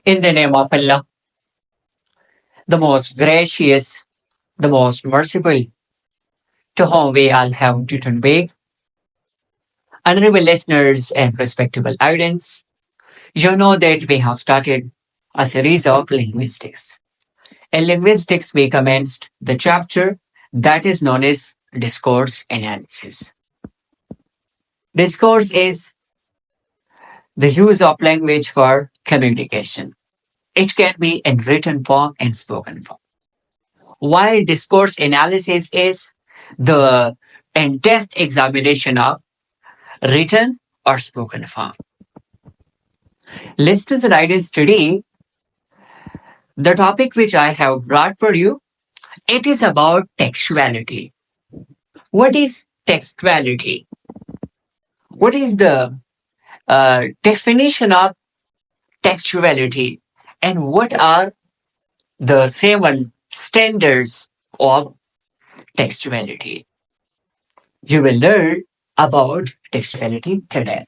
In the name of Allah, the most gracious, the most merciful, to whom we all have to turn back. Honorable listeners and respectable audience, you know that we have started a series of linguistics. In linguistics, we commenced the chapter that is known as discourse analysis. Discourse is the use of language for communication. It can be in written form and spoken form. While discourse analysis is the in-depth examination of written or spoken form. Listeners and audience, today, the topic which I have brought for you, it is about textuality. What is textuality? What is the definition of textuality? And what are the 7 standards of textuality? You will learn about textuality today.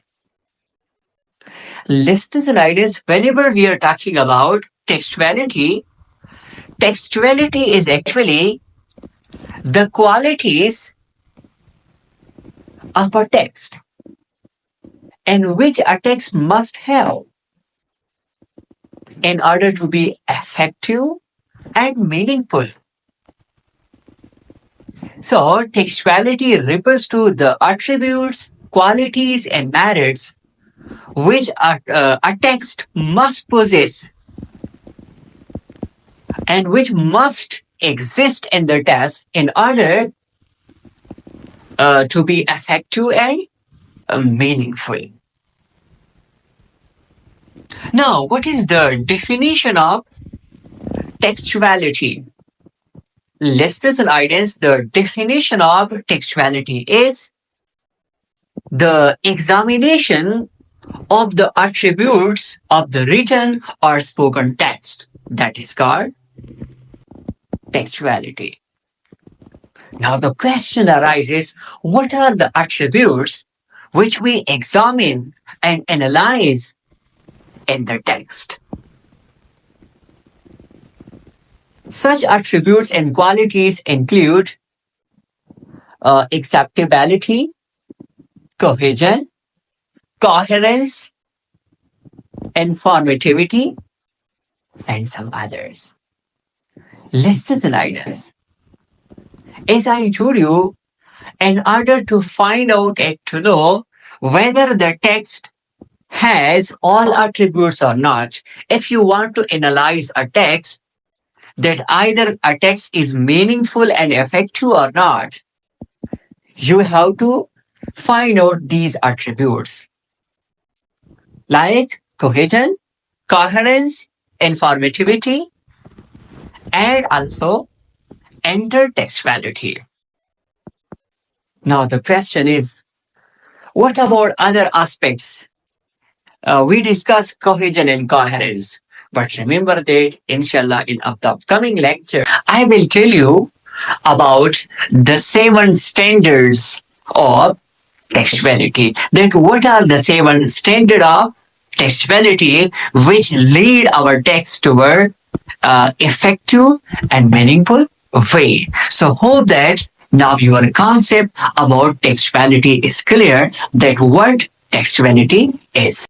Listeners and audience, whenever we are talking about textuality, textuality is actually the qualities of a text and which a text must have in order to be effective and meaningful. So, textuality refers to the attributes, qualities, and merits which a text must possess and which must exist in the text in order to be effective and meaningful. Now, what is the definition of textuality? Listeners and audience, the definition of textuality is the examination of the attributes of the written or spoken text. That is called textuality. Now the question arises, what are the attributes which we examine and analyze in the text? Such attributes and qualities include acceptability, cohesion, coherence, informativity, and some others. Listeners and audience, as I told you, in order to find out and to know whether the text has all attributes or not, if you want to analyze a text, that either a text is meaningful and effective or not, you have to find out these attributes like cohesion, coherence, informativity, and also intertextuality. Now the question is, what about other aspects? We discussed cohesion and coherence, but remember that inshallah in the upcoming lecture, I will tell you about the 7 standards of textuality. That what are the 7 standards of textuality which lead our text toward effective and meaningful way. So hope that now your concept about textuality is clear, that what textuality is.